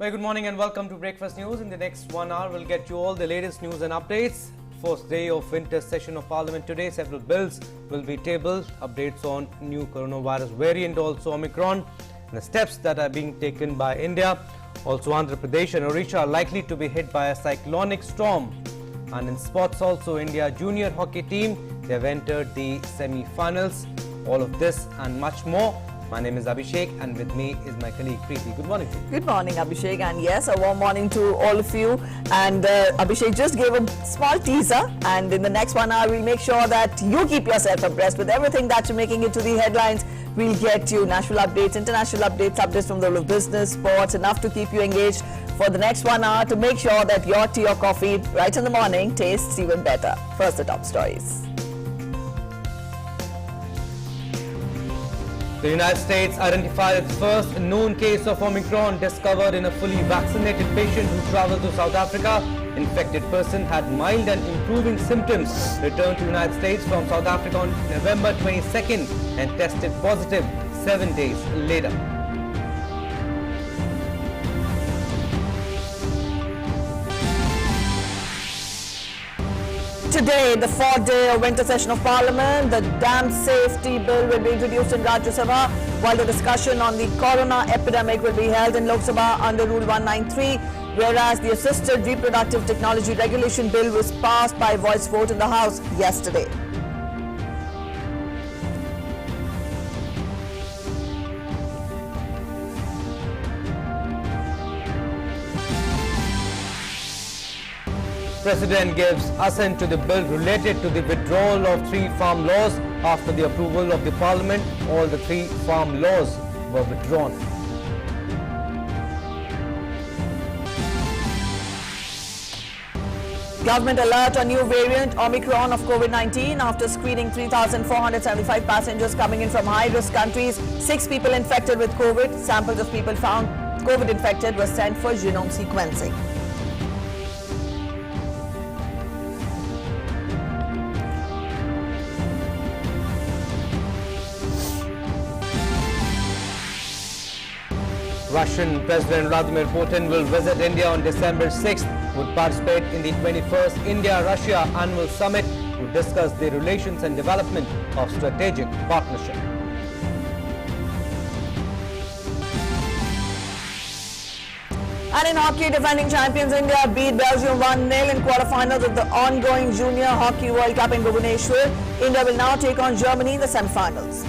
Very good morning and welcome to Breakfast News. In the next 1 hour, we'll get you all the latest news and updates. First day of winter session of Parliament today. Several bills will be tabled. Updates on new coronavirus variant, also Omicron, and the steps that are being taken by India. Also, Andhra Pradesh and Odisha are likely to be hit by a cyclonic storm. And in sports, also India junior hockey team, they have entered the semi-finals. All of this and much more. My name is Abhishek and with me is my colleague Preeti. Good morning. Good morning, Abhishek, and yes, a warm morning to all of you. And Abhishek just gave a small teaser, and in the next 1 hour we'll make sure that you keep yourself abreast with everything that's making it to the headlines. We'll get you national updates, international updates, updates from the world of business, sports, enough to keep you engaged for the next 1 hour to make sure that your tea or coffee right in the morning tastes even better. First, the top stories. The United States identified its first known case of Omicron discovered in a fully vaccinated patient who traveled to South Africa. Infected person had mild and improving symptoms, returned to the United States from South Africa on November 22nd and tested positive 7 days later. Today, the fourth day of winter session of Parliament, the Dam Safety Bill will be introduced in Rajya Sabha, while the discussion on the corona epidemic will be held in Lok Sabha under Rule 193, whereas the Assisted Reproductive Technology Regulation Bill was passed by voice vote in the House yesterday. President gives assent to the bill related to the withdrawal of 3 farm laws. After the approval of the Parliament, all the 3 farm laws were withdrawn. Government alert on new variant Omicron of COVID-19 after screening 3,475 passengers coming in from high-risk countries. 6 people infected with COVID. Samples of people found COVID infected were sent for genome sequencing. Russian President Vladimir Putin will visit India on December 6th, would participate in the 21st India-Russia Annual Summit to discuss the relations and development of strategic partnership. And in hockey, defending champions India beat Belgium 1-0 in quarterfinals of the ongoing Junior Hockey World Cup in Bhubaneswar. India will now take on Germany in the semi-finals.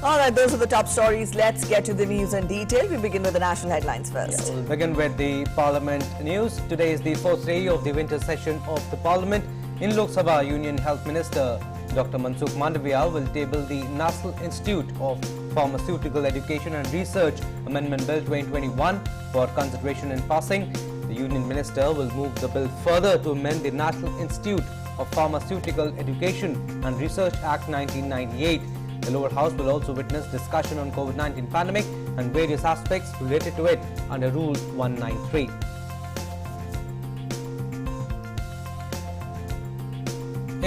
Alright, those are the top stories. Let's get to the news in detail. We begin with the national headlines first. We'll begin with the Parliament news. Today is the fourth day of the winter session of the Parliament. In Lok Sabha, Union Health Minister Dr. Mansukh Mandavia will table the National Institute of Pharmaceutical Education and Research Amendment Bill 2021 for consideration and passing. The Union Minister will move the bill further to amend the National Institute of Pharmaceutical Education and Research Act 1998. The lower house will also witness discussion on COVID-19 pandemic and various aspects related to it under Rule 193.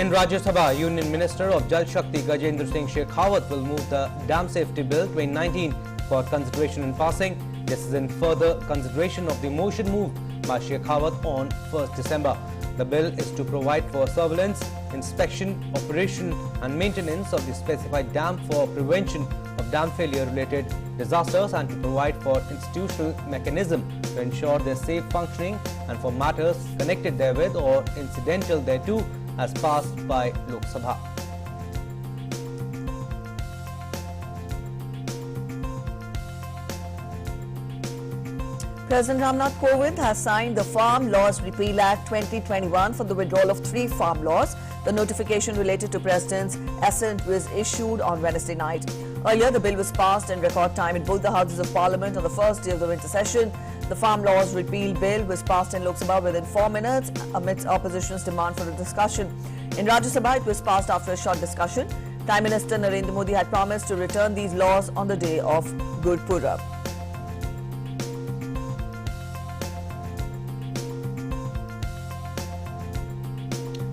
In Rajya Sabha, Union Minister of Jal Shakti Gajendra Singh Shekhawat will move the Dam Safety Bill 2019 for consideration and passing. This is in further consideration of the motion moved by Shekhawat on 1st December. The bill is to provide for surveillance, inspection, operation and maintenance of the specified dam for prevention of dam failure related disasters and to provide for institutional mechanism to ensure their safe functioning and for matters connected therewith or incidental thereto as passed by Lok Sabha. President Ramnath Kovind has signed the Farm Laws Repeal Act 2021 for the withdrawal of 3 farm laws. The notification related to President's assent was issued on Wednesday night. Earlier, the bill was passed in record time in both the Houses of Parliament on the first day of the winter session. The Farm Laws Repeal Bill was passed in Lok Sabha within 4 minutes amidst opposition's demand for a discussion. In Rajya Sabha, it was passed after a short discussion. Prime Minister Narendra Modi had promised to return these laws on the day of Gurpurab.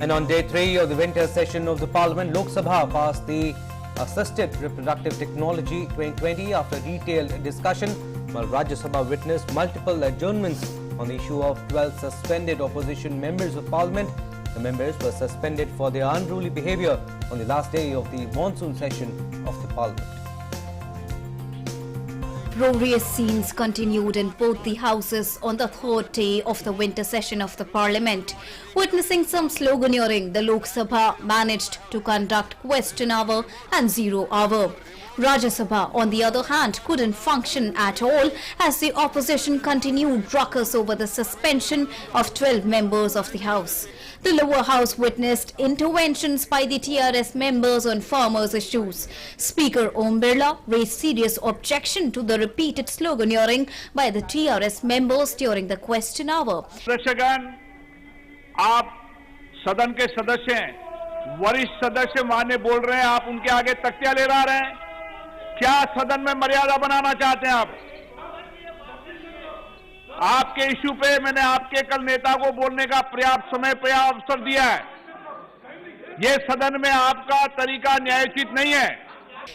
And on day 3 of the winter session of the Parliament, Lok Sabha passed the Assisted Reproductive Technology 2020 after detailed discussion, while Rajya Sabha witnessed multiple adjournments on the issue of 12 suspended opposition members of Parliament. The members were suspended for their unruly behaviour on the last day of the monsoon session of the Parliament. Glorious scenes continued in both the houses on the third day of the winter session of the Parliament. Witnessing some sloganeering, the Lok Sabha managed to conduct question hour and zero hour. Rajya Sabha, on the other hand, couldn't function at all as the opposition continued ruckus over the suspension of 12 members of the House. The lower house witnessed interventions by the TRS members on farmers' issues. Speaker Om Birla raised serious objection to the repeated sloganeering by the TRS members during the question hour. दर्शकगण, आप सदन के सदस्य हैं, वरिष्ठ सदस्य मान्य बोल रहे हैं, आप उनके आगे तख्तियां ले रहे हैं। क्या सदन में मर्यादा बनाना चाहते हैं आप? आपके इश्यू पे मैंने आपके कल नेता को बोलने का पर्याप्त समय पर्याप्त अवसर दिया है। ये सदन में आपका तरीका न्यायोचित नहीं है।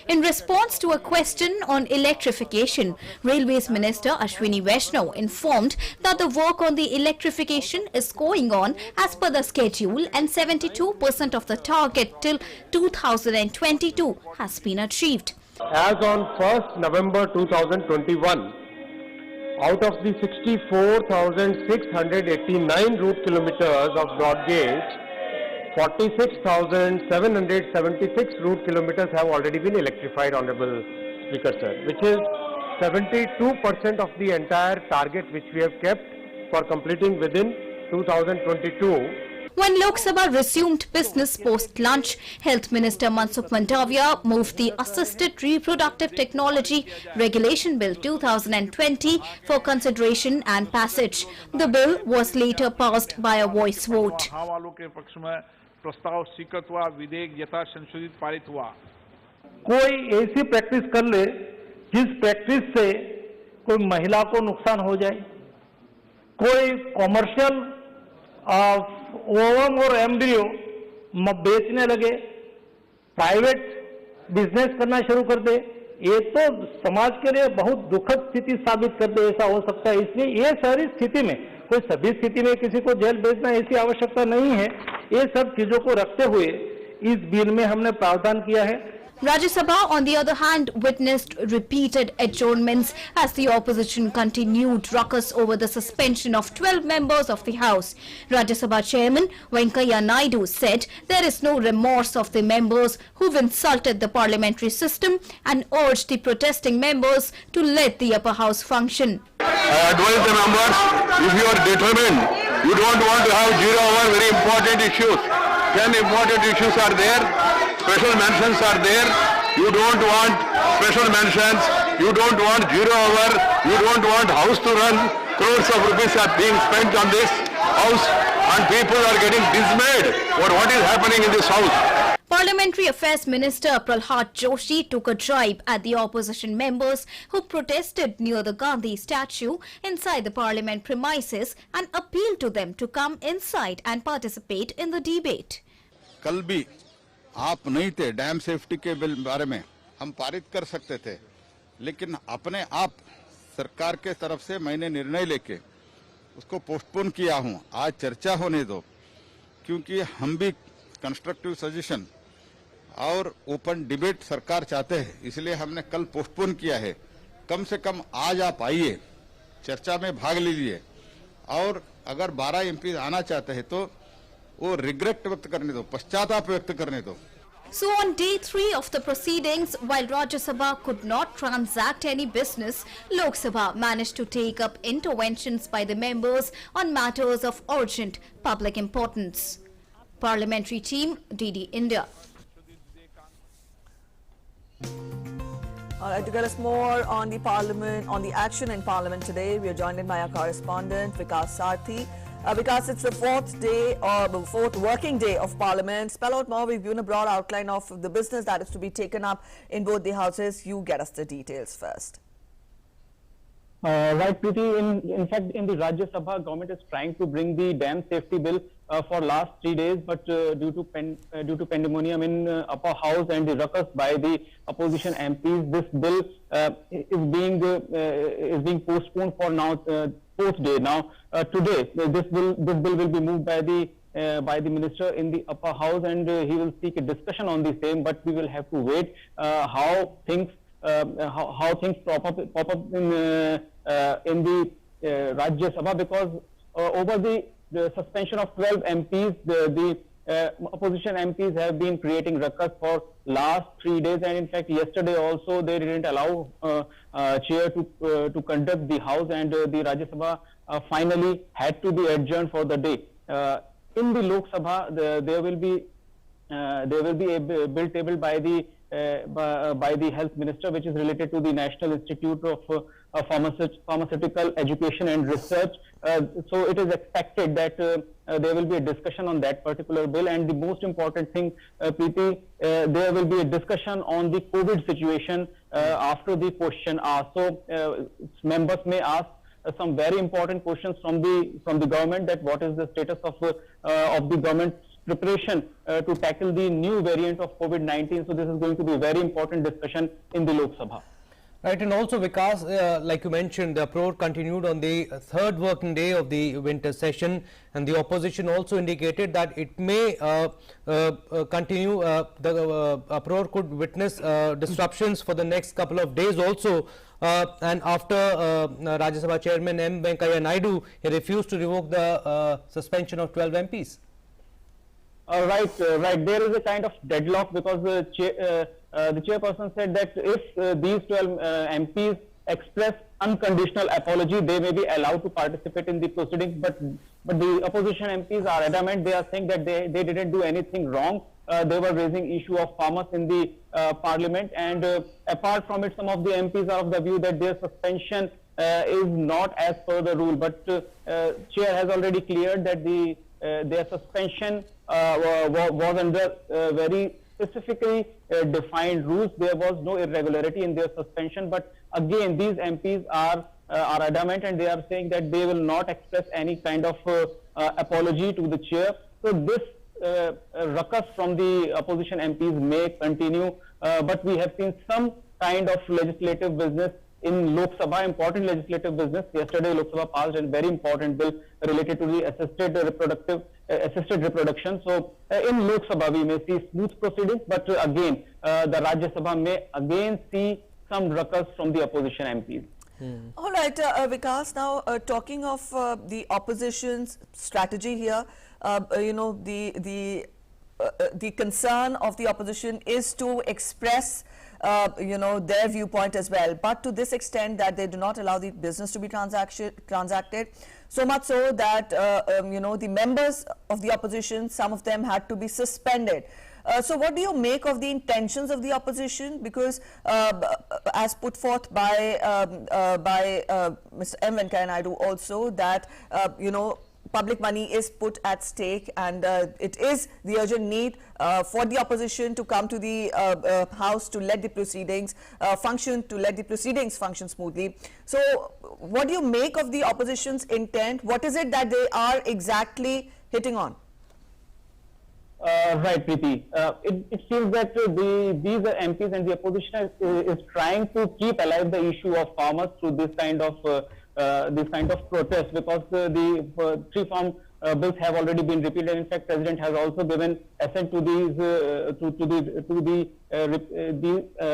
In response to a question on electrification, Railways Minister Ashwini Vaishnaw informed that the work on the electrification is going on as per the schedule and 72% of the target till 2022 has been achieved. As on 1st November 2021, out of the 64,689 route kilometers of broad gauge, 46,776 route kilometers have already been electrified, Honorable Speaker Sir, which is 72% of the entire target which we have kept for completing within 2022. When Lok Sabha resumed business post-lunch, Health Minister Mansukh Mandaviya moved the Assisted Reproductive Technology Regulation Bill 2020 for consideration and passage. The bill was later passed by a voice vote. वालों के पक्ष में प्रस्ताव स्वीकृत हुआ, विधेयक यथा संशोधित पारित हुआ। कोई ऐसी प्रैक्टिस कर ले जिस प्रैक्टिस से कोई महिला को नुकसान हो जाए, कोई कॉमर्शियल ओवम और एम्ब्रियो बेचने लगे, प्राइवेट बिजनेस करना शुरू कर दे, ये तो समाज के लिए बहुत दुखद स्थिति साबित कर दे, ऐसा हो सकता है। इसलिए ये सारी स्थिति में कोई सभी स्थिति में किसी को जेल भेजना ऐसी आवश्यकता नहीं है। ये सब चीजों को रखते हुए इस बिल में हमने प्रावधान किया है। Rajya Sabha, on the other hand, witnessed repeated adjournments as the opposition continued ruckus over the suspension of 12 members of the House. Rajya Sabha Chairman Venkaiah Naidu said there is no remorse of the members who've insulted the parliamentary system and urged the protesting members to let the upper house function. I advise the members, if you are determined, you don't want to have zero hour very important issues. 10 important issues are there. Special mentions are there. You don't want special mentions. You don't want zero hour. You don't want house to run. Crores of rupees are being spent on this house and people are getting dismayed for what is happening in this house. Parliamentary Affairs Minister Pralhad Joshi took a jibe at the opposition members who protested near the Gandhi statue inside the parliament premises and appealed to them to come inside and participate in the debate. कल भी आप नहीं थे, dam safety के bill बारे में हम पारित कर सकते थे, लेकिन अपने आप सरकार के तरफ से मैंने निर्णय लेके उसको पोस्टपोन किया हूं। आज चर्चा होने दो, क्योंकि हम भी कंस्ट्रक्टिव सजेशन और ओपन डिबेट सरकार चाहते हैं, इसलिए हमने कल पोस्टपोन किया है। कम से कम आज आप आइए, चर्चा में भाग लीजिए, और अगर 12 एमपी आना चाहते हैं तो वो रिग्रेट व्यक्त करने दो, पश्चाताप व्यक्त करने दो। So on day 3 of the proceedings, while Rajya Sabha could not transact any business, Lok Sabha managed to take up interventions by the members on matters of urgent public importance. Parliamentary Team, DD India. All right, to get us more on the Parliament, on the action in Parliament today, we are joined by our correspondent Vikas Sarthi. Vikas, it's the fourth working day of Parliament. Spell out more. We've given a broad outline of the business that is to be taken up in both the houses. You get us the details first. Right, Preeti. In fact, in the Rajya Sabha, government is trying to bring the dam safety bill for last 3 days, but due to pandemonium in upper house and the ruckus by the opposition MPs, this bill is being postponed for now, fourth day. Now, today, this bill will be moved by the minister in the upper house, and he will seek a discussion on the same. But we will have to wait how things pop up in the Rajya Sabha, because over the suspension of 12 MPs, the opposition MPs have been creating ruckus for last 3 days, and in fact yesterday also they didn't allow chair to conduct the house, and the Rajya Sabha finally had to be adjourned for the day. In the Lok Sabha, there will be a bill tabled by the health minister, which is related to the National Institute of Pharmaceutical Education and Research. So it is expected that there will be a discussion on that particular bill, and the most important thing, Preeti, there will be a discussion on the COVID situation after the question asked. So members may ask some very important questions from the government, that what is the status of the government's preparation to tackle the new variant of COVID-19. So this is going to be a very important discussion in the Lok Sabha. Right, and also Vikas, like you mentioned, the uproar continued on the third working day of the winter session, and the opposition also indicated that it may continue. The uproar could witness disruptions for the next couple of days also. And after Rajya Sabha Chairman M. Venkaiah Naidu, he refused to revoke the suspension of 12 MPs. Right. There is a kind of deadlock, because the chairperson said that if these 12 MPs express unconditional apology, they may be allowed to participate in the proceedings. But the opposition MPs are adamant. They are saying that they didn't do anything wrong. They were raising issue of farmers in the parliament, and apart from it, some of the MPs are of the view that their suspension is not as per the rule. But chair has already cleared that their suspension was under very specifically defined rules. There was no irregularity in their suspension. But again, these MPs are adamant, and they are saying that they will not express any kind of apology to the chair. So this ruckus from the opposition MPs may continue, but we have seen some kind of legislative business in Lok Sabha, important legislative business. Yesterday, Lok Sabha passed a very important bill related to the assisted reproduction. So in Lok Sabha, we may see smooth proceedings, but again, the Rajya Sabha may again see some ruckus from the opposition MPs. All right, Vikas, now talking of the opposition's strategy here, the concern of the opposition is to express their viewpoint as well, but to this extent that they do not allow the business to be transacted, so much so that the members of the opposition, some of them had to be suspended. So what do you make of the intentions of the opposition? Because as put forth by Mr. M. Venkaiah Naidu also, that public money is put at stake, and it is the urgent need for the opposition to come to the House to let the proceedings function smoothly. So what do you make of the opposition's intent? What is it that they are exactly hitting on? Right, Preeti. It seems that these MPs and the opposition is trying to keep alive the issue of farmers through this kind of protest, because the three farm bills have already been repealed, and in fact, President has also given assent to these the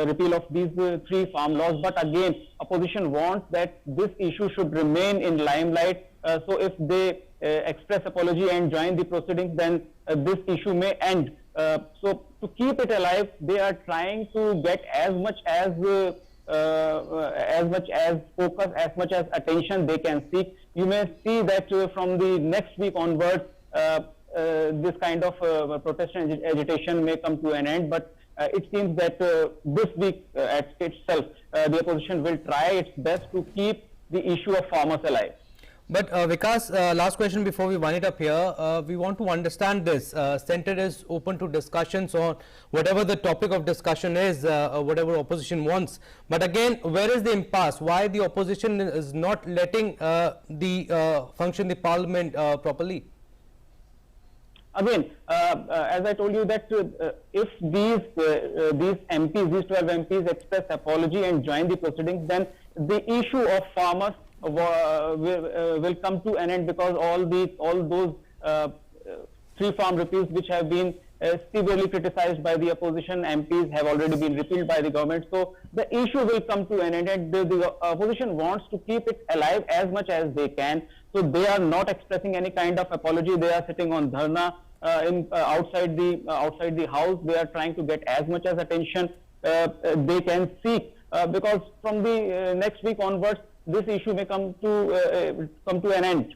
repeal of these three farm laws. But again, opposition wants that this issue should remain in limelight. So if they express apology and join the proceedings, then this issue may end. So to keep it alive, they are trying to get as much as focus, as much as attention they can seek. You may see that from the next week onwards, this kind of protest and agitation may come to an end. But it seems that this week itself, the opposition will try its best to keep the issue of farmers alive. But Vikas, last question before we wind it up here. We want to understand this. Centre is open to discussions on whatever the topic of discussion is, whatever opposition wants. But again, where is the impasse? Why the opposition is not letting function the parliament properly? Again, as I told you that if these MPs, these 12 MPs express apology and join the proceedings, then the issue of farmers will come to an end, because all those 3 farm repeals which have been severely criticized by the opposition MPs have already been repealed by the government. So the issue will come to an end, and the opposition wants to keep it alive as much as they can. So they are not expressing any kind of apology. They are sitting on dharna outside the house. They are trying to get as much as attention they can seek, because from the next week onwards, this issue may come to an end.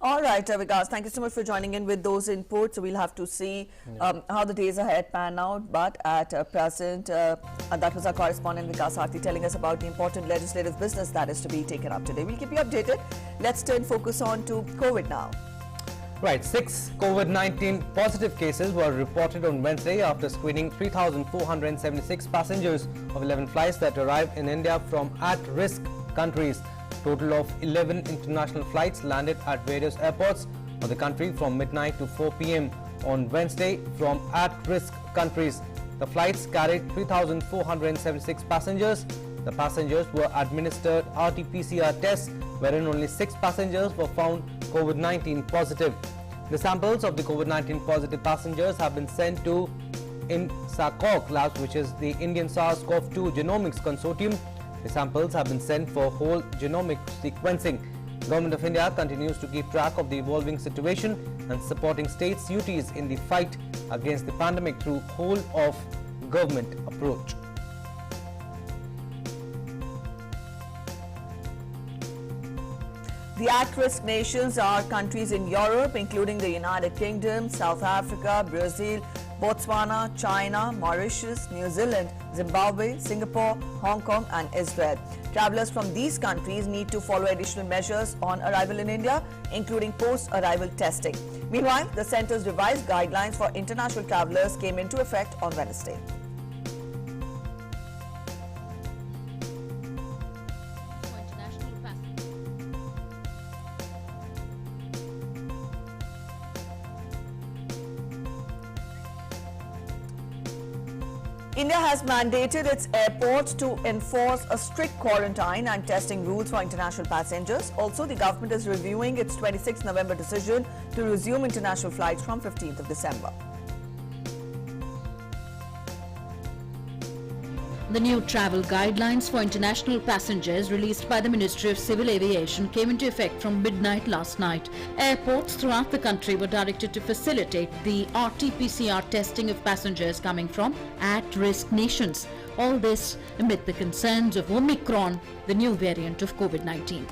All right, Vikas, thank you so much for joining in with those inputs. We'll have to see how the days ahead pan out. But at present, that was our correspondent Vikas Harthi telling us about the important legislative business that is to be taken up today. We'll keep you updated. Let's turn focus on to COVID now. Right, 6 COVID-19 positive cases were reported on Wednesday after screening 3,476 passengers of 11 flights that arrived in India from at-risk countries. Total of 11 international flights landed at various airports of the country from midnight to 4 p.m. on Wednesday from at-risk countries. The flights carried 3,476 passengers. The passengers were administered RT-PCR tests, wherein only 6 passengers were found COVID-19 positive. The samples of the COVID-19 positive passengers have been sent to INSACOG Labs, which is the Indian SARS-CoV-2 Genomics Consortium. The samples have been sent for whole genomic sequencing. The Government of India continues to keep track of the evolving situation and supporting states' duties in the fight against the pandemic through whole of government approach. The at-risk nations are countries in Europe, including the United Kingdom, South Africa, Brazil, Botswana, China, Mauritius, New Zealand, Zimbabwe, Singapore, Hong Kong and Israel. Travellers from these countries need to follow additional measures on arrival in India, including post-arrival testing. Meanwhile, the centre's revised guidelines for international travellers came into effect on Wednesday. India has mandated its airports to enforce a strict quarantine and testing rules for international passengers. Also, the government is reviewing its 26 November decision to resume international flights from 15th of December. The new travel guidelines for international passengers released by the Ministry of Civil Aviation came into effect from midnight last night. Airports throughout the country were directed to facilitate the RT-PCR testing of passengers coming from at-risk nations. All this amid the concerns of Omicron, the new variant of COVID-19.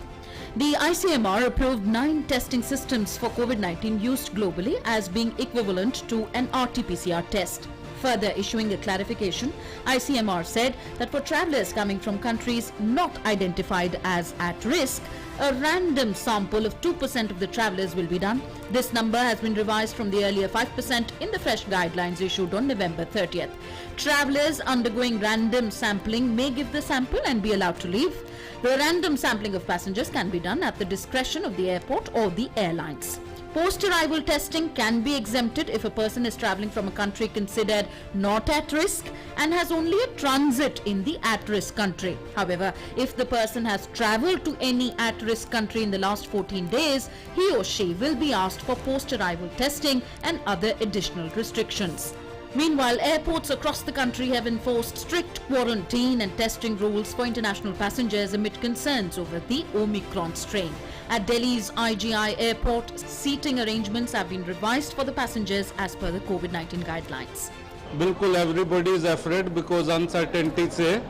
The ICMR approved 9 testing systems for COVID-19 used globally as being equivalent to an RT-PCR test. Further issuing a clarification, ICMR said that for travellers coming from countries not identified as at risk, a random sample of 2% of the travellers will be done. This number has been revised from the earlier 5% in the fresh guidelines issued on November 30th. Travellers undergoing random sampling may give the sample and be allowed to leave. The random sampling of passengers can be done at the discretion of the airport or the airlines. Post-arrival testing can be exempted if a person is travelling from a country considered not at risk and has only a transit in the at-risk country. However, if the person has travelled to any at-risk country in the last 14 days, he or she will be asked for post-arrival testing and other additional restrictions. Meanwhile, airports across the country have enforced strict quarantine and testing rules for international passengers amid concerns over the Omicron strain. At Delhi's IGI airport, seating arrangements have been revised for the passengers as per the COVID-19 guidelines. बिल्कुल everybody is afraid because uncertainty से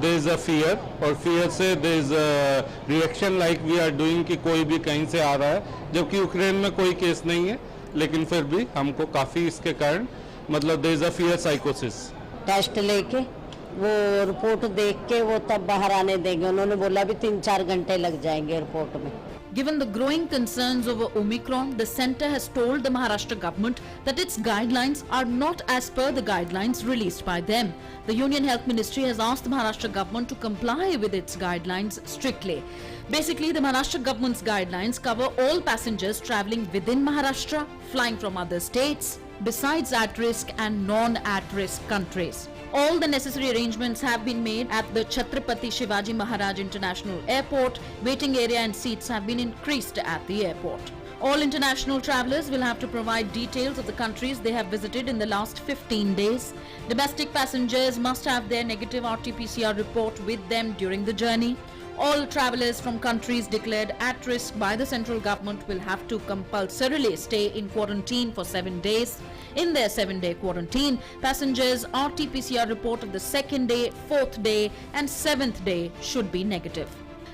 there is a fear और fear से there is a reaction like we are doing कि कोई भी कहीं से आ रहा है जबकि यूक्रेन में कोई केस नहीं है लेकिन फिर भी हमको काफ़ी इसके कारण मतलब there is a fear psychosis. Test लेके वो रिपोर्ट देख के वो तब बाहर आने देंगे उन्होंने बोला भी 3-4 घंटे लग जाएंगे एयरपोर्ट में Given the growing concerns over Omicron, the centre has told the Maharashtra government that its guidelines are not as per the guidelines released by them. The Union Health Ministry has asked the Maharashtra government to comply with its guidelines strictly. Basically, the Maharashtra government's guidelines cover all passengers travelling within Maharashtra, flying from other states, besides at-risk and non-at-risk countries. All the necessary arrangements have been made at the Chhatrapati Shivaji Maharaj International Airport. Waiting area and seats have been increased at the airport. All international travellers will have to provide details of the countries they have visited in the last 15 days. Domestic passengers must have their negative RT-PCR report with them during the journey. All travellers from countries declared at risk by the central government will have to compulsorily stay in quarantine for 7 days. In their 7-day quarantine, passengers' RT-PCR report of the 2nd day, 4th day and 7th day should be negative.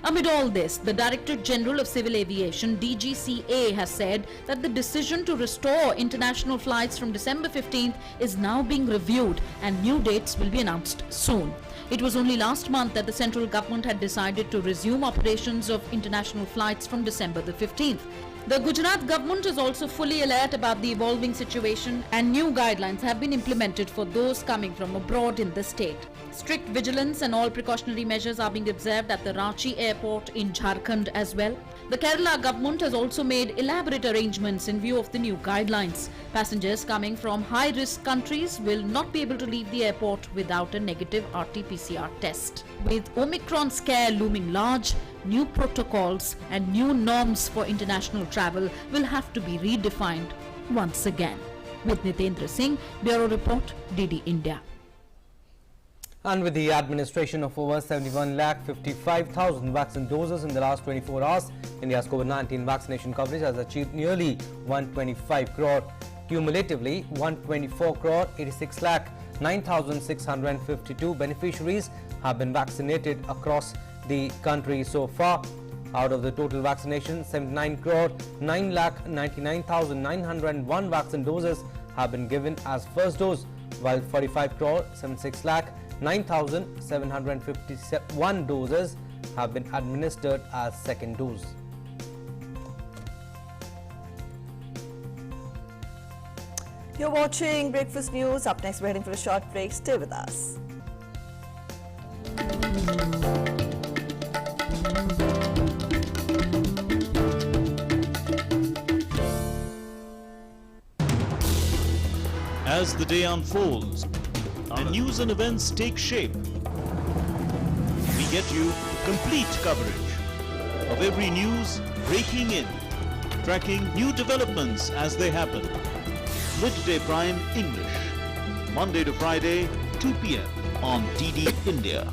Amid all this, the Director General of Civil Aviation DGCA has said that the decision to restore international flights from December 15th is now being reviewed and new dates will be announced soon. It was only last month that the central government had decided to resume operations of international flights from December the 15th. The Gujarat government is also fully alert about the evolving situation and new guidelines have been implemented for those coming from abroad in the state. Strict vigilance and all precautionary measures are being observed at the Ranchi airport in Jharkhand as well. The Kerala government has also made elaborate arrangements in view of the new guidelines. Passengers coming from high-risk countries will not be able to leave the airport without a negative RT-PCR test. With Omicron scare looming large, new protocols and new norms for international travel will have to be redefined once again. With Nitendra Singh, Bureau Report, DD India. And with the administration of over 71,55,000 vaccine doses in the last 24 hours, India's COVID-19 vaccination coverage has achieved nearly 125 crore. Cumulatively, 124 crore 86 lakh 9,652 beneficiaries have been vaccinated across the country so far. Out of the total vaccination, 79 crore 9 lakh 99,901 vaccine doses have been given as first dose, while 45 crore 76 lakh 9,751 doses have been administered as second dose. You're watching Breakfast News. Up next, we're heading for a short break. Stay with us. As the day unfolds and news and events take shape, we get you complete coverage of every news breaking in, tracking new developments as they happen. Midday Prime English, Monday to Friday, 2 p.m. on DD India.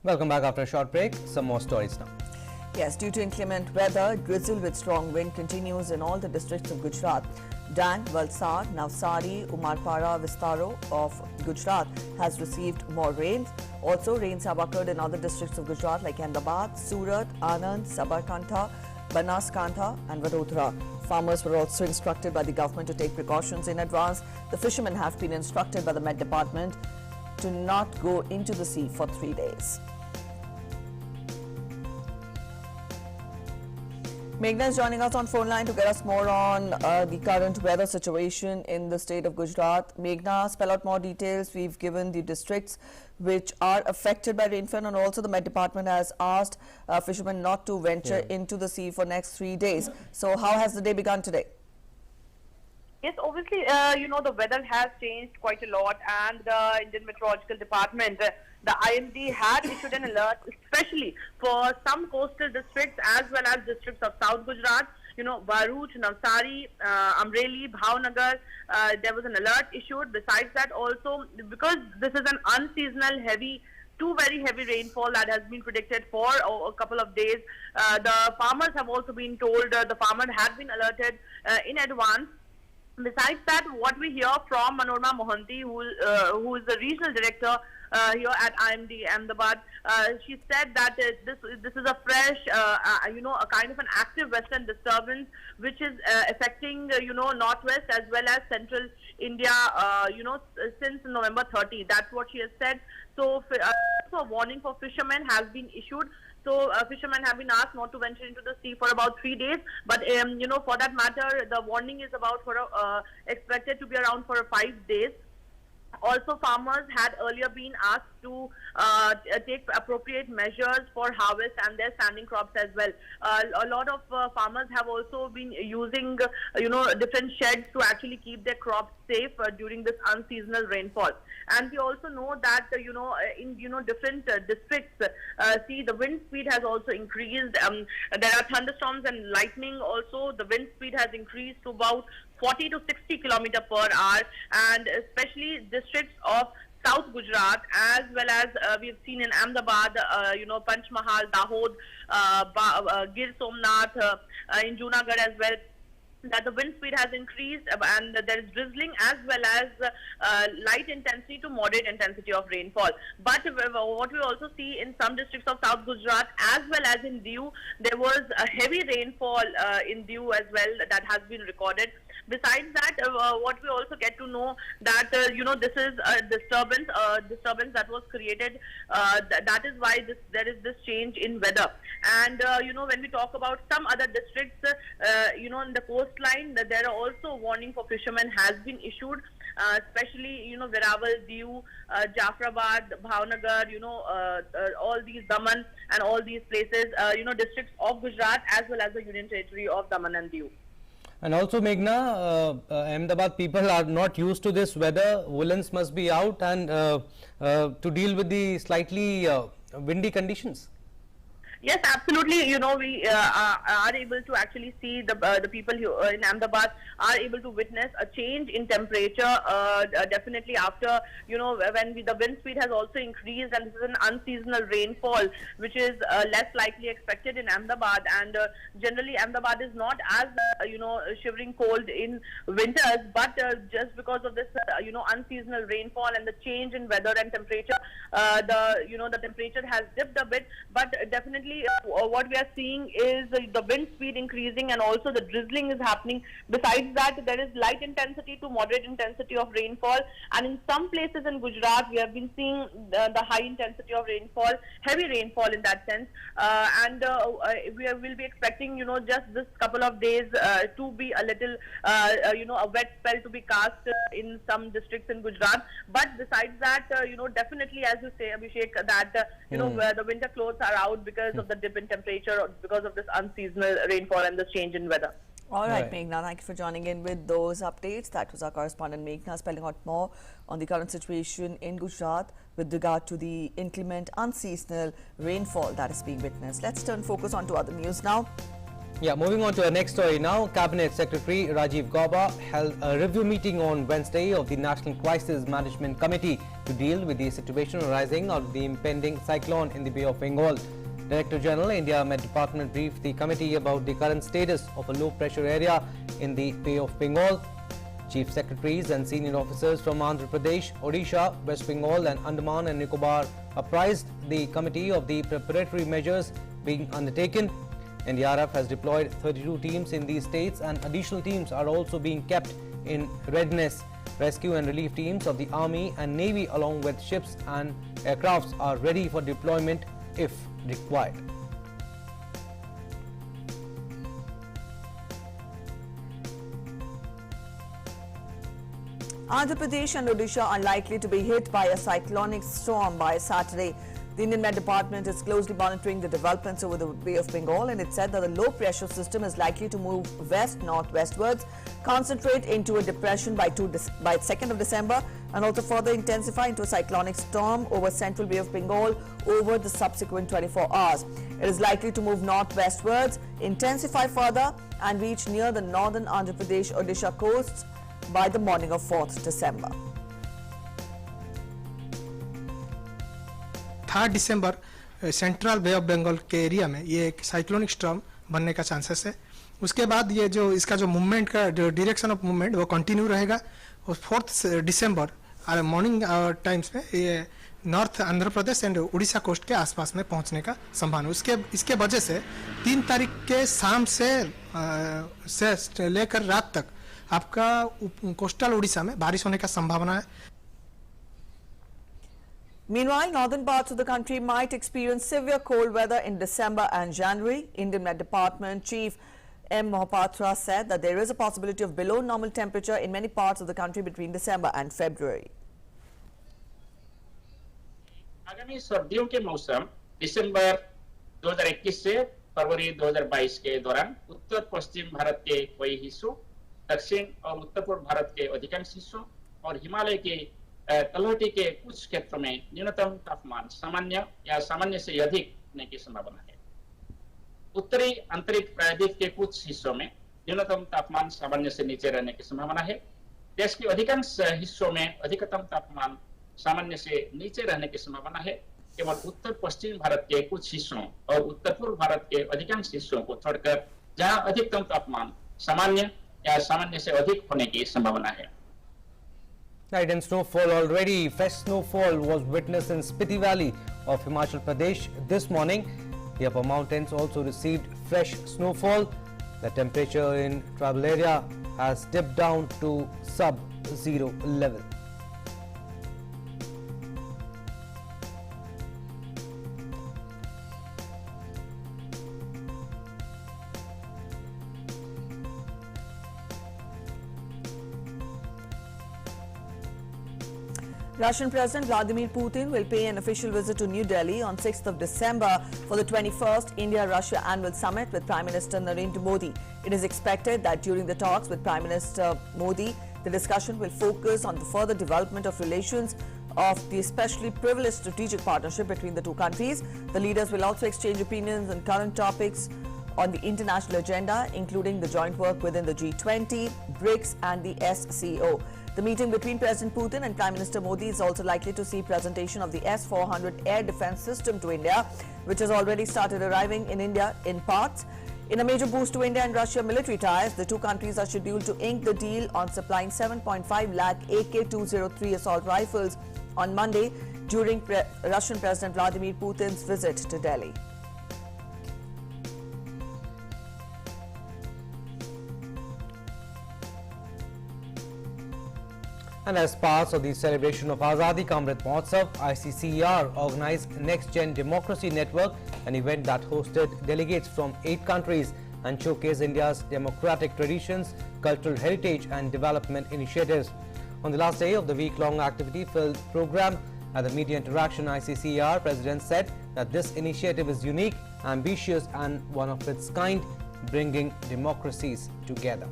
Welcome back after a short break. Some more stories now. Yes, due to inclement weather, drizzle with strong wind continues in all the districts of Gujarat. Dang, Valsad, Navsari, Umarpara, Vistaro of Gujarat has received more rains. Also, rains have occurred in other districts of Gujarat like Ahmedabad, Surat, Anand, Sabarkantha, Banaskantha and Vadodara. Farmers were also instructed by the government to take precautions in advance. The fishermen have been instructed by the Met Department to not go into the sea for 3 days. Meghna is joining us on phone line to get us more on the current weather situation in the state of Gujarat. Meghna, spell out more details. We've given the districts which are affected by rainfall, and also the Met Department has asked fishermen not to venture into the sea for next 3 days. So how has the day begun today? Yes, obviously, the weather has changed quite a lot, and the Indian Meteorological Department, the IMD had issued an alert, especially for some coastal districts as well as districts of South Gujarat. Bharuch, Navsari, Amreli, Bhavnagar, there was an alert issued. Besides that, also, because this is an unseasonal two very heavy rainfall that has been predicted for a couple of days, the farmers have also been told, the farmer had been alerted in advance. Besides that, what we hear from Manorama Mohanty, who is the regional director here at IMD Ahmedabad, she said that this is a fresh, a kind of an active western disturbance which is affecting, northwest as well as central India, since November 30. That's what she has said. So, a warning for fishermen has been issued. So, fishermen have been asked not to venture into the sea for about 3 days. But, for that matter, the warning is expected to be around for 5 days. Also, farmers had earlier been asked to take appropriate measures for harvest and their standing crops as well. A lot of farmers have also been using, different sheds to actually keep their crops safe during this unseasonal rainfall. And we also know that, in, different districts, the wind speed has also increased. There are thunderstorms and lightning also. The wind speed has increased to about 40 to 60 km per hour, and especially districts of South Gujarat, as well as we've seen in Ahmedabad, Panchmahal, Dahod, Gir Somnath, in Junagadh as well, that the wind speed has increased and there is drizzling as well as light intensity to moderate intensity of rainfall. But what we also see in some districts of South Gujarat as well as in Diu, there was a heavy rainfall in Diu as well that has been recorded. Besides that, what we also get to know that, this is a disturbance that was created. That is why there is this change in weather. And, when we talk about some other districts, in the coastline, there are also warning for fishermen has been issued, especially, Veraval, Diu, Jafrabad, Bhavnagar, all these Daman and all these places, districts of Gujarat as well as the Union Territory of Daman and Diu. And also, Meghna, Ahmedabad people are not used to this weather. Woolens must be out and to deal with the slightly windy conditions. Yes, absolutely. We are able to actually see the people here in Ahmedabad are able to witness a change in temperature. Definitely after when the wind speed has also increased, and this is an unseasonal rainfall, which is less likely expected in Ahmedabad. And generally, Ahmedabad is not as shivering cold in winters, but just because of this unseasonal rainfall and the change in weather and temperature, the temperature has dipped a bit, but definitely. What we are seeing is the wind speed increasing and also the drizzling is happening. Besides that, there is light intensity to moderate intensity of rainfall, and in some places in Gujarat we have been seeing the high intensity of rainfall, heavy rainfall in that sense, and we will be expecting just this couple of days to be a little a wet spell to be cast in some districts in Gujarat. But besides that, definitely, as you say, Abhishek, that where the winter clothes are out because of the dip in temperature or because of this unseasonal rainfall and the change in weather. All right, Meghna, thank you for joining in with those updates. That was our correspondent Meghna spelling out more on the current situation in Gujarat with regard to the inclement unseasonal rainfall that is being witnessed. Let's turn focus on to other news now. Yeah, moving on to our next story now. Cabinet Secretary Rajiv Gauba held a review meeting on Wednesday of the National Crisis Management Committee to deal with the situation arising out of the impending cyclone in the Bay of Bengal. Director General, India Met Department briefed the committee about the current status of a low-pressure area in the Bay of Bengal. Chief Secretaries and senior officers from Andhra Pradesh, Odisha, West Bengal and Andaman and Nicobar apprised the committee of the preparatory measures being undertaken. NDRF has deployed 32 teams in these states and additional teams are also being kept in readiness. Rescue and relief teams of the Army and Navy along with ships and aircrafts are ready for deployment if required. Andhra Pradesh and Odisha are likely to be hit by a cyclonic storm by Saturday. The Indian Met Department is closely monitoring the developments over the Bay of Bengal, and it said that the low-pressure system is likely to move west-northwestwards, concentrate into a depression by 2nd of December, and also further intensify into a cyclonic storm over central Bay of Bengal over the subsequent 24 hours. It is likely to move northwestwards, intensify further, and reach near the northern Andhra Pradesh-Odisha coasts by the morning of 4th December. 3 दिसंबर central bay of Bengal के area में ये एक cyclonic storm बनने का chances है। उसके बाद ये जो इसका जो मूवमेंट का जो डायरेक्शन ऑफ मूवमेंट वो कंटिन्यू रहेगा और 4 दिसंबर मॉर्निंग टाइम्स में ये north Andhra Pradesh and Orissa coast के आसपास में पहुंचने का संभावना। इसके वजह से 3 तारीख के शाम से लेकर रात तक आपका कोस्टल उड़ीसा में बारिश होने का संभावना है। Meanwhile, northern parts of the country might experience severe cold weather in December and January. Indian Met Department Chief M. Mohapatra said that there is a possibility of below normal temperature in many parts of the country between December and February. आगामी सर्दियों के मौसम दिसंबर 2021 से फरवरी 2022 के दौरान उत्तर पश्चिम भारत के कई हिस्सों, दक्षिण और उत्तर पूर्व भारत के अधिकांश हिस्सों और हिमालय के तलहटी के कुछ क्षेत्रों में न्यूनतम तापमान सामान्य या सामान्य से अधिक होने की संभावना है। उत्तरी आंतरिक प्रायद्वीप के कुछ हिस्सों में न्यूनतम तापमान सामान्य से नीचे रहने की संभावना है। देश के अधिकांश हिस्सों में अधिकतम तापमान सामान्य से नीचे रहने की संभावना है। केवल उत्तर पश्चिम भारत के कुछ हिस्सों और उत्तर पूर्व भारत के अधिकांश हिस्सों को छोड़कर जहां अधिकतम तापमान सामान्य या सामान्य से अधिक होने की संभावना है। Night and snowfall already. Fresh snowfall was witnessed in Spiti Valley of Himachal Pradesh this morning. The upper mountains also received fresh snowfall. The temperature in tribal area has dipped down to sub-zero level. Russian President Vladimir Putin will pay an official visit to New Delhi on 6th of December for the 21st India-Russia Annual Summit with Prime Minister Narendra Modi. It is expected that during the talks with Prime Minister Modi, the discussion will focus on the further development of relations of the especially privileged strategic partnership between the two countries. The leaders will also exchange opinions on current topics on the international agenda, including the joint work within the G20, BRICS and the SCO. The meeting between President Putin and Prime Minister Modi is also likely to see presentation of the S-400 air defense system to India, which has already started arriving in India in parts. In a major boost to India and Russia military ties, the two countries are scheduled to ink the deal on supplying 7.5 lakh AK-203 assault rifles on Monday during Russian President Vladimir Putin's visit to Delhi. And as part of the celebration of Azadi Ka Amrit Mahotsav, ICCER organized Next Gen Democracy Network, an event that hosted delegates from 8 countries and showcased India's democratic traditions, cultural heritage and development initiatives. On the last day of the week-long activity-filled program at the Media Interaction ICCER, President said that this initiative is unique, ambitious and one of its kind, bringing democracies together.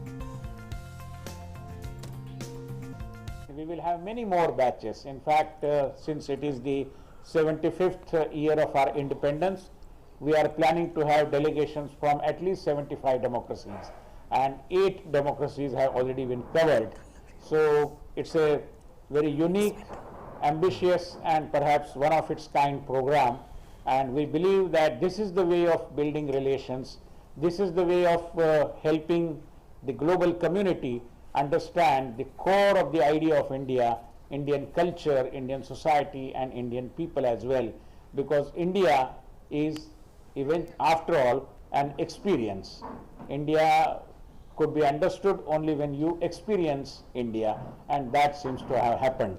We will have many more batches. In fact, since it is the 75th year of our independence, we are planning to have delegations from at least 75 democracies, and 8 democracies have already been covered. So it's a very unique, ambitious and perhaps one of its kind program, And we believe that this is the way of building relations. This is the way of helping the global community understand the core of the idea of India, Indian culture, Indian society, and Indian people as well. Because India is, even after all, an experience. India could be understood only when you experience India, and that seems to have happened.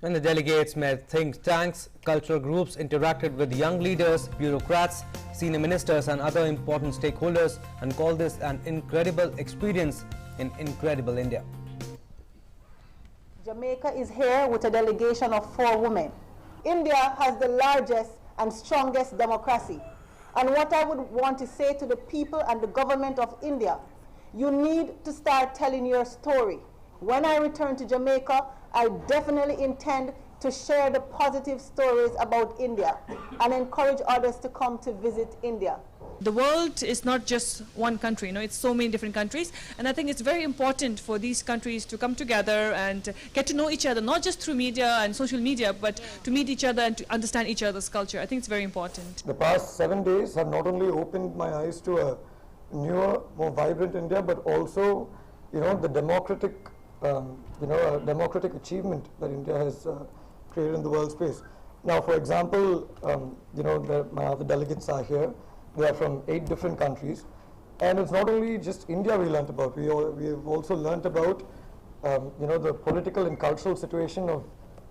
And the delegates met think tanks, cultural groups, interacted with young leaders, bureaucrats, senior ministers and other important stakeholders and called this an incredible experience in incredible India. Jamaica is here with a delegation of 4 women. India has the largest and strongest democracy. And what I would want to say to the people and the government of India, you need to start telling your story. When I return to Jamaica, I definitely intend to share the positive stories about India and encourage others to come to visit India. The world is not just one country, it's so many different countries, and I think it's very important for these countries to come together and get to know each other, not just through media and social media, but to meet each other and to understand each other's culture. I think it's very important. The past 7 days have not only opened my eyes to a newer, more vibrant India, but also, the democratic, democratic achievement that India has created in the world space. Now, for example, my other delegates are here. They are from 8 different countries, and it's not only just India we learnt about. We have also learnt about, the political and cultural situation of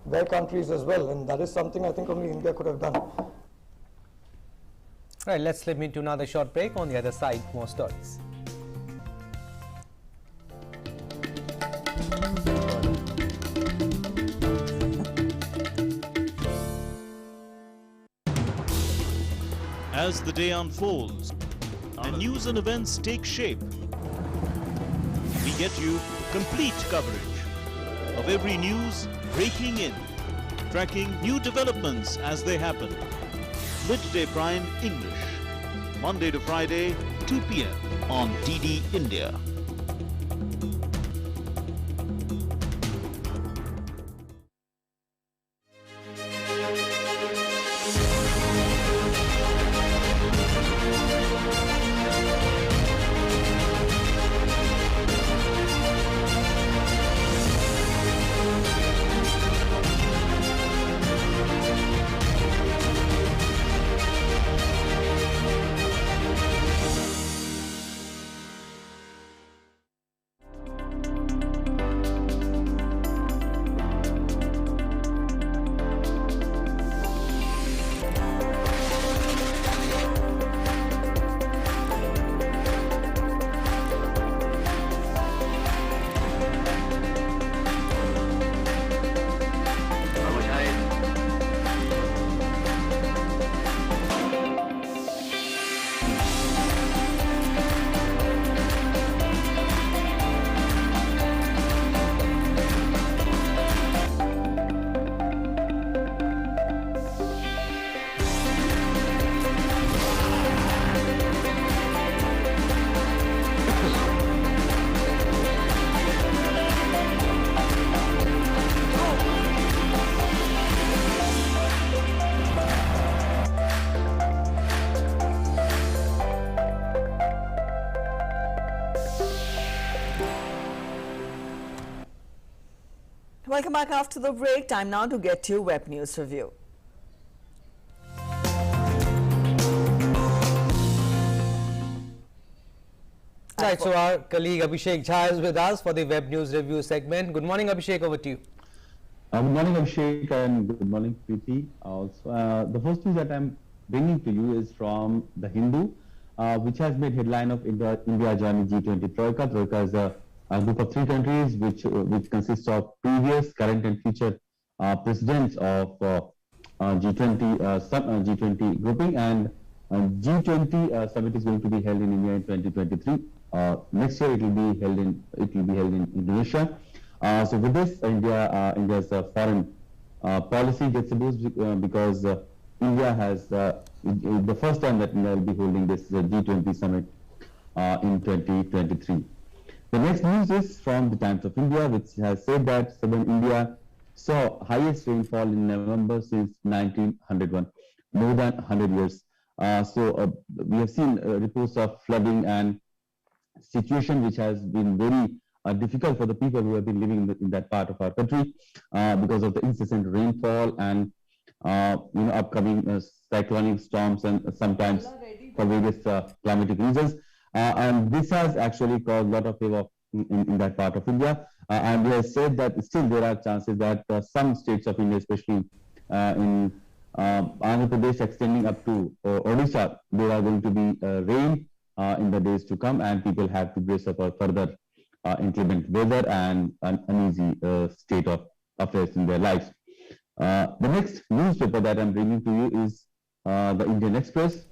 their countries as well, and that is something I think only India could have done. Right, let's slip into another short break. On the other side, more stories. As the day unfolds and news and events take shape, we get you complete coverage of every news breaking in, tracking new developments as they happen. Midday Prime English, Monday to Friday, 2 p.m. on DD India. Welcome back after the break. Time now to get to Web News Review. Right, so our colleague Abhishek Jha is with us for the Web News Review segment. Good morning, Abhishek, over to you. Good morning, Abhishek, and good morning, Preeti. Also, the first news that I'm bringing to you is from The Hindu, which has made headline of India joining G20 Troika. Troika is a group of 3 countries which consists of previous, current and future presidents of G20 grouping, and G20 summit is going to be held in India in 2023. Next year it will be held in Indonesia. So with this, India's foreign policy gets a boost because India has the first time that India will be holding this G20 summit in 2023. The next news is from the Times of India, which has said that southern India saw highest rainfall in November since 1901. more than 100 years. We have seen reports of flooding and situation which has been very difficult for the people who have been living in that part of our country because of the incessant rainfall and upcoming cyclonic storms and sometimes for various climatic reasons. And this has actually caused a lot of havoc in that part of India. And we have said that still there are chances that some states of India, especially in Andhra Pradesh extending up to Odisha, there are going to be rain in the days to come, and people have to brace up for further inclement weather and an uneasy state of affairs in their lives. The next newspaper that I'm bringing to you is the Indian Express,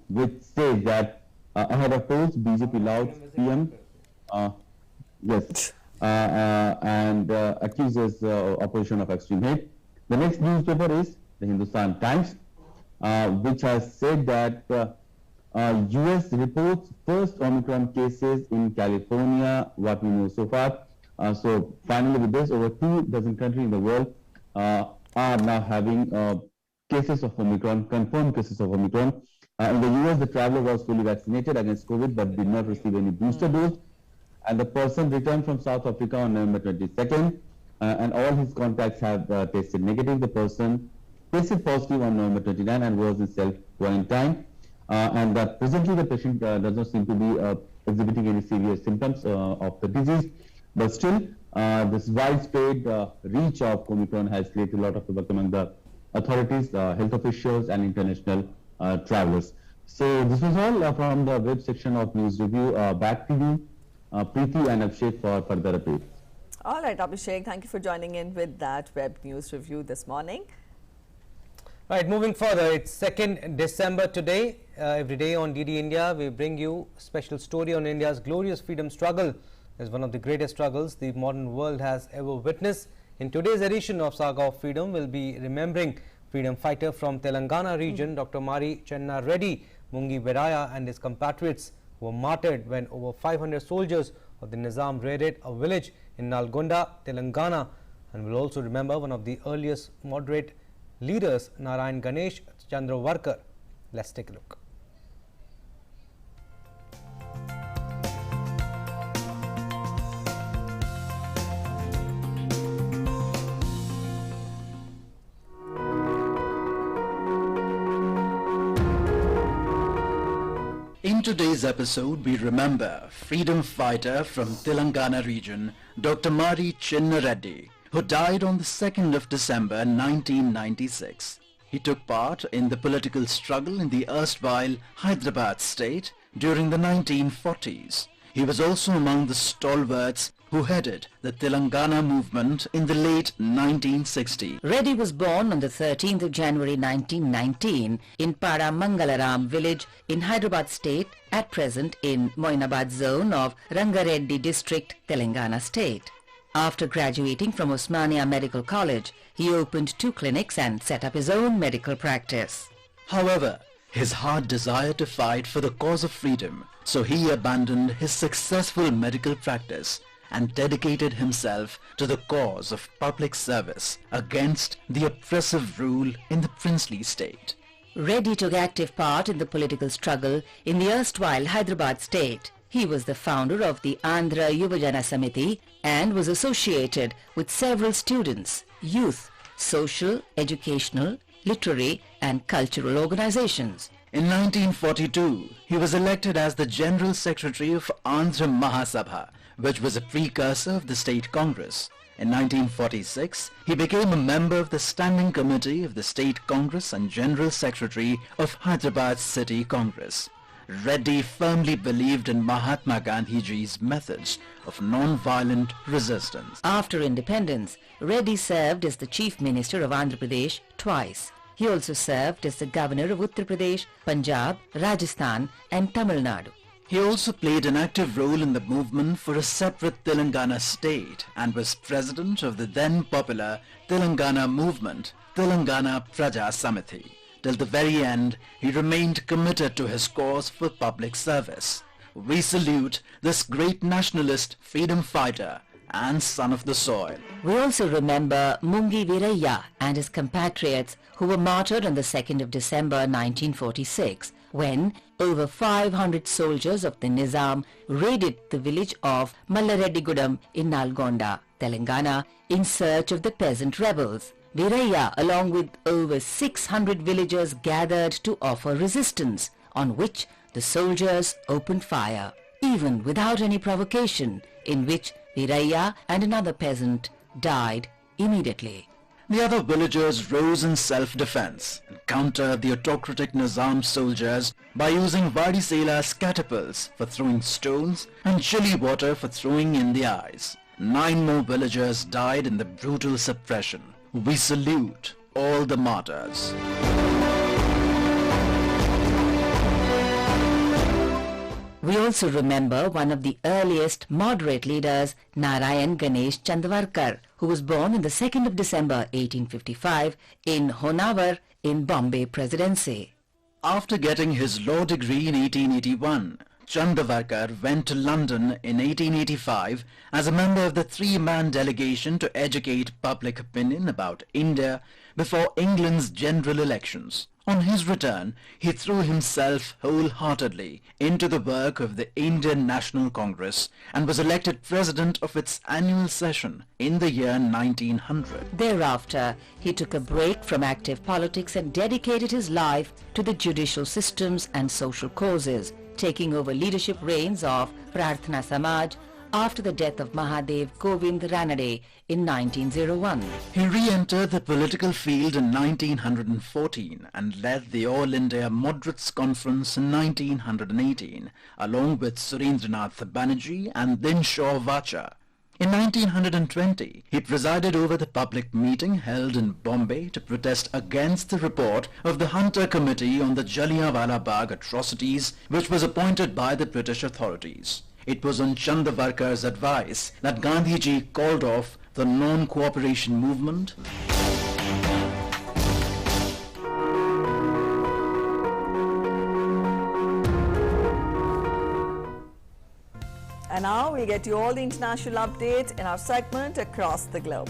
which says that ahead of polls, BJP louds PM, and accuses opposition of extreme hate. The next newspaper is the Hindustan Times, which has said that US reports first Omicron cases in California, what we know so far. So finally with this, over 24 countries in the world are now having cases of Omicron, confirmed cases of Omicron. In the US, the traveler was fully vaccinated against COVID but did not receive any booster dose. And the person returned from South Africa on November 22nd, and all his contacts have tested negative. The person tested positive on November 29 and was in self-quarantine. And presently the patient does not seem to be exhibiting any severe symptoms of the disease. But still, this widespread reach of Omicron has created a lot of havoc among the authorities, health officials, and international travelers. So this was all from the web section of News Review. Back to you, Preeti and Abhishek, for further updates. All right, Abhishek, thank you for joining in with that web news review this morning. Right, moving further, it's 2nd December today. Every day on DD India, we bring you a special story on India's glorious freedom struggle. It's one of the greatest struggles the modern world has ever witnessed. In today's edition of Saga of Freedom, we'll be remembering freedom fighter from Telangana region, Dr. Mari Chenna Reddy Mungi Beraya, and his compatriots who were martyred when over 500 soldiers of the Nizam raided a village in Nalgonda, Telangana. And we'll also remember one of the earliest moderate leaders, Narayan Ganesh Chandravarkar. Let's take a look. In today's episode, we remember freedom fighter from Telangana region, Dr. Mari Chenna Reddy, who died on the 2nd of December 1996. He took part in the political struggle in the erstwhile Hyderabad state during the 1940s. He was also among the stalwarts who headed the Telangana movement in the late 1960s. Reddy was born on the 13th of January 1919 in Paramangalaram village in Hyderabad state, at present in Moinabad zone of Rangareddy district, Telangana state. After graduating from Osmania Medical College, he opened 2 clinics and set up his own medical practice. However, his heart desired to fight for the cause of freedom, so he abandoned his successful medical practice and dedicated himself to the cause of public service against the oppressive rule in the princely state. Reddy took active part in the political struggle in the erstwhile Hyderabad state. He was the founder of the Andhra Yuvajana Samiti and was associated with several students, youth, social, educational, literary and cultural organizations. In 1942, he was elected as the General Secretary of Andhra Mahasabha, which was a precursor of the State Congress. In 1946, he became a member of the Standing Committee of the State Congress and General Secretary of Hyderabad City Congress. Reddy firmly believed in Mahatma Gandhiji's methods of non-violent resistance. After independence, Reddy served as the Chief Minister of Andhra Pradesh twice. He also served as the Governor of Uttar Pradesh, Punjab, Rajasthan and Tamil Nadu. He also played an active role in the movement for a separate Telangana state and was president of the then popular Telangana movement, Telangana Praja Samiti. Till the very end, he remained committed to his cause for public service. We salute this great nationalist freedom fighter and son of the soil. We also remember Mungi Viraya and his compatriots who were martyred on the 2nd of December 1946 when over 500 soldiers of the Nizam raided the village of Mallareddigudam in Nalgonda, Telangana in search of the peasant rebels. Viraya, along with over 600 villagers, gathered to offer resistance, on which the soldiers opened fire, even without any provocation, in which Viraya and another peasant died immediately. The other villagers rose in self-defense and countered the autocratic Nizam soldiers by using Vadisela's catapults for throwing stones and chili water for throwing in the eyes. 9 more villagers died in the brutal suppression. We salute all the martyrs. We also remember one of the earliest moderate leaders, Narayan Ganesh Chandwarkar, who was born on the 2nd of December 1855 in Honawar in Bombay Presidency. After getting his law degree in 1881, Chandwarkar went to London in 1885 as a member of the 3-man delegation to educate public opinion about India before England's general elections. On his return, he threw himself wholeheartedly into the work of the Indian National Congress and was elected president of its annual session in the year 1900. Thereafter, he took a break from active politics and dedicated his life to the judicial systems and social causes, taking over leadership reins of Prarthana Samaj after the death of Mahadev Govind Ranade in 1901. He re-entered the political field in 1914 and led the All India Moderates Conference in 1918, along with Surendranath Banerjee and Dinshaw Vacha. In 1920, he presided over the public meeting held in Bombay to protest against the report of the Hunter Committee on the Jallianwala Bagh atrocities, which was appointed by the British authorities. It was on Chandwarkar's advice that Gandhiji called off the non-cooperation movement. And now we get you all the international updates in our segment Across the Globe.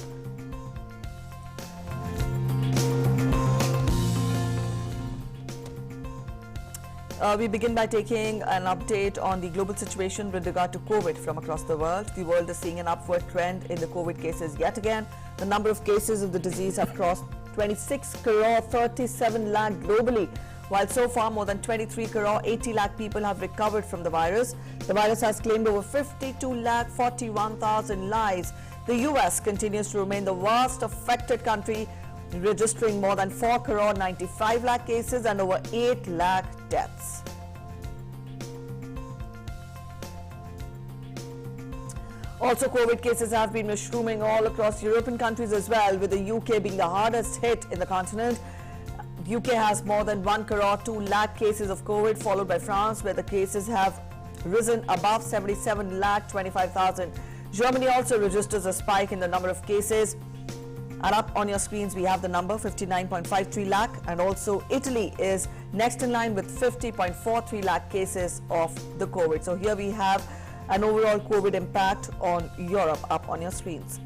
We begin by taking an update on the global situation with regard to COVID from across the world. The world is seeing an upward trend in the COVID cases yet again. The number of cases of the disease have crossed 26 crore 37 lakh globally, while so far more than 23 crore 80 lakh people have recovered from the virus. The virus has claimed over 52 lakh 41,000 lives. The US continues to remain the worst affected country, registering more than 4 crore 95 lakh cases and over 8 lakh deaths. Also, COVID cases have been mushrooming all across European countries as well, with the UK being the hardest hit in the continent. The UK has more than 1 crore 2 lakh cases of COVID, followed by France, where the cases have risen above 77 lakh 25,000. Germany also registers a spike in the number of cases. And up on your screens, we have the number 59.53 lakh, and also Italy is next in line with 50.43 lakh cases of the COVID. So here we have an overall COVID impact on Europe up on your screens.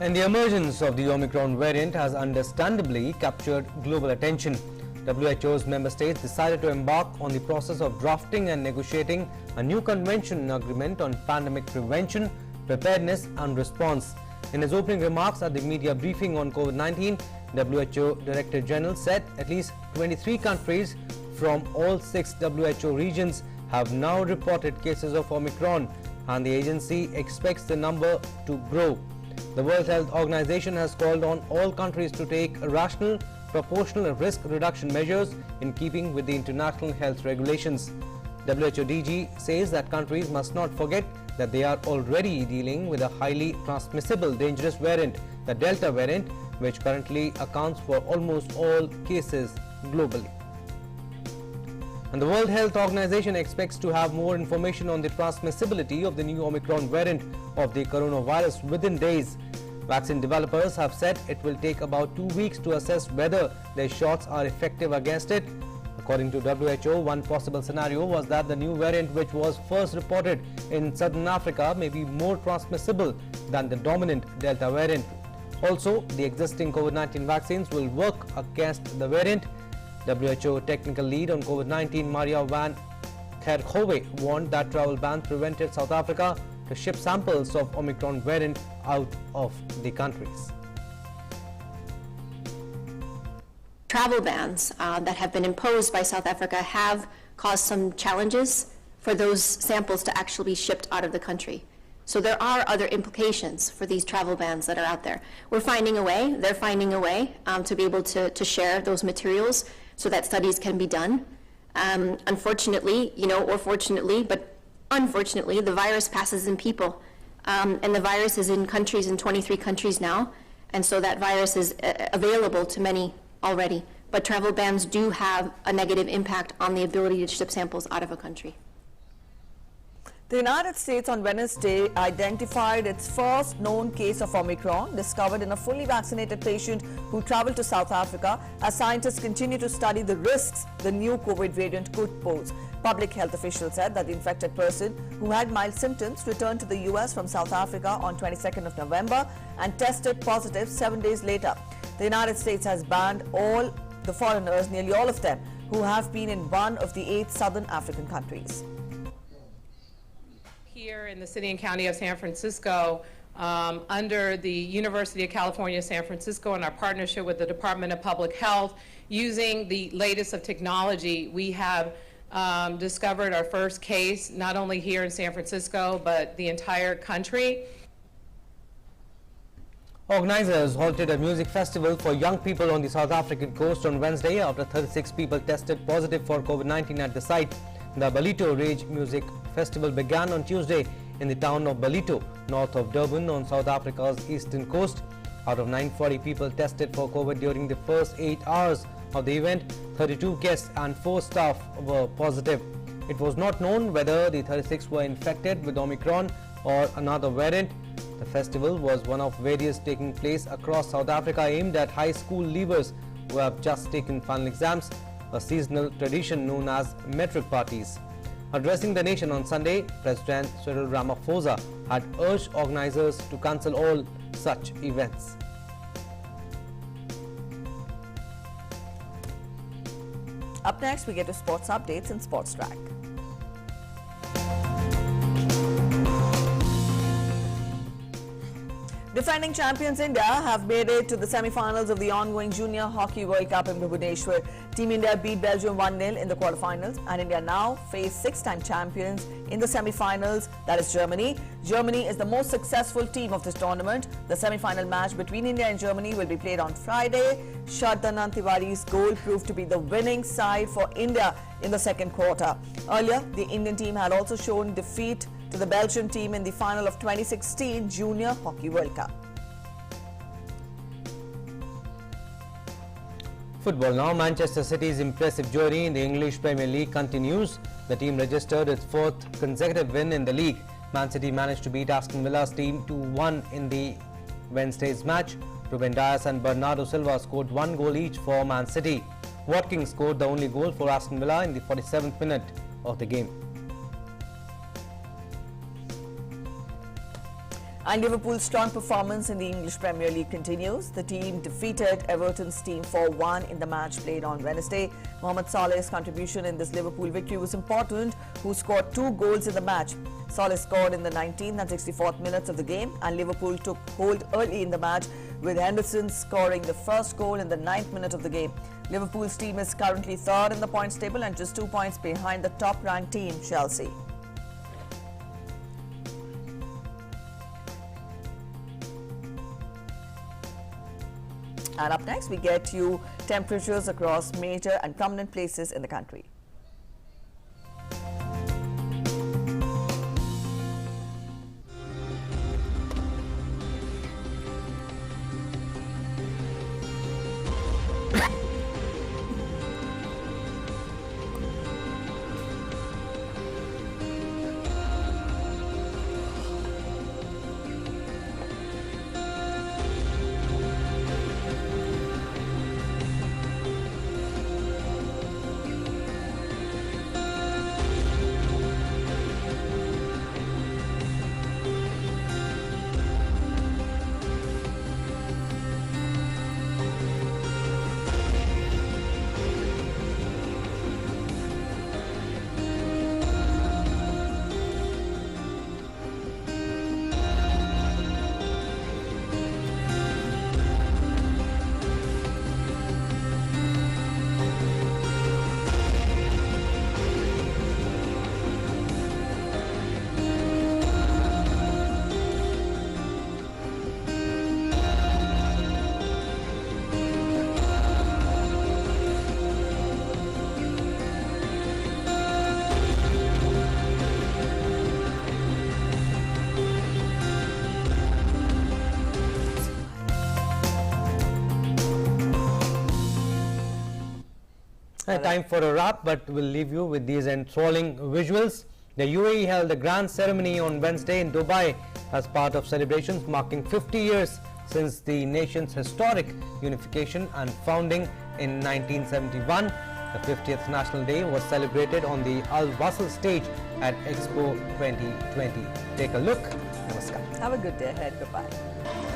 And the emergence of the Omicron variant has understandably captured global attention. WHO's member states decided to embark on the process of drafting and negotiating a new convention agreement on pandemic prevention, preparedness and response. In his opening remarks at the media briefing on COVID-19, WHO Director General said at least 23 countries from all 6 WHO regions have now reported cases of Omicron, and the agency expects the number to grow. The World Health Organization has called on all countries to take rational, proportional risk reduction measures in keeping with the international health regulations. WHO DG says that countries must not forget that they are already dealing with a highly transmissible dangerous variant, the Delta variant, which currently accounts for almost all cases globally. And the World Health Organization expects to have more information on the transmissibility of the new Omicron variant of the coronavirus within days. Vaccine developers have said it will take about 2 weeks to assess whether their shots are effective against it. According to WHO, one possible scenario was that the new variant, which was first reported in southern Africa, may be more transmissible than the dominant Delta variant. Also, the existing COVID-19 vaccines will work against the variant. WHO technical lead on COVID-19, Maria van Kerkhove, warned that travel bans prevented South Africa to ship samples of Omicron variant out of the countries. Travel bans that have been imposed by South Africa have caused some challenges for those samples to actually be shipped out of the country. So there are other implications for these travel bans that are out there. We're finding a way, they're finding a way to be able to share those materials so that studies can be done. Unfortunately, or fortunately, but unfortunately, the virus passes in people. And the virus is in 23 countries now. And so that virus is available to many already, but travel bans do have a negative impact on the ability to ship samples out of a country. The United States on Wednesday identified its first known case of Omicron discovered in a fully vaccinated patient who traveled to South Africa as scientists continue to study the risks the new COVID variant could pose. Public health officials said that the infected person, who had mild symptoms, returned to the US from South Africa on 22nd of November and tested positive 7 days later. The United States has banned all the foreigners, nearly all of them, who have been in one of the 8 southern African countries. Here in the city and county of San Francisco, under the University of California, San Francisco, and our partnership with the Department of Public Health, using the latest of technology, we have discovered our first case, not only here in San Francisco, but the entire country. Organizers halted a music festival for young people on the South African coast on Wednesday after 36 people tested positive for COVID-19 at the site. The Ballito Rage Music Festival began on Tuesday in the town of Ballito, north of Durban on South Africa's eastern coast. Out of 940 people tested for COVID during the first 8 hours of the event, 32 guests and 4 staff were positive. It was not known whether the 36 were infected with Omicron or another variant. The festival was one of various taking place across South Africa aimed at high school leavers who have just taken final exams, a seasonal tradition known as metric parties. Addressing the nation on Sunday, President Cyril Ramaphosa had urged organizers to cancel all such events. Up next, we get to sports updates and Sports Track. Defending champions India have made it to the semi-finals of the ongoing Junior Hockey World Cup in Bhubaneswar. Team India beat Belgium 1-0 in the quarterfinals, and India now face 6-time champions in the semi-finals, that is Germany. Germany is the most successful team of this tournament. The semi-final match between India and Germany will be played on Friday. Shardhanan Tiwari's goal proved to be the winning side for India in the second quarter. Earlier, the Indian team had also shown defeat to the Belgian team in the final of 2016 Junior Hockey World Cup. Football now. Manchester City's impressive journey in the English Premier League continues. The team registered its 4th consecutive win in the league. Man City managed to beat Aston Villa's team 2-1 in the Wednesday's match. Ruben Dias and Bernardo Silva scored 1 goal each for Man City. Watkins scored the only goal for Aston Villa in the 47th minute of the game. And Liverpool's strong performance in the English Premier League continues. The team defeated Everton's team 4-1 in the match played on Wednesday. Mohamed Salah's contribution in this Liverpool victory was important, who scored 2 goals in the match. Salah scored in the 19th and 64th minutes of the game, and Liverpool took hold early in the match, with Henderson scoring the first goal in the 9th minute of the game. Liverpool's team is currently 3rd in the points table and just 2 points behind the top-ranked team, Chelsea. And up next, we get you temperatures across major and prominent places in the country. Time for a wrap, but we'll leave you with these enthralling visuals. The UAE held a grand ceremony on Wednesday in Dubai as part of celebrations marking 50 years since the nation's historic unification and founding in 1971. The 50th National Day was celebrated on the Al Wasl stage at Expo 2020. Take a look. Namaskar. Have a good day ahead. Goodbye.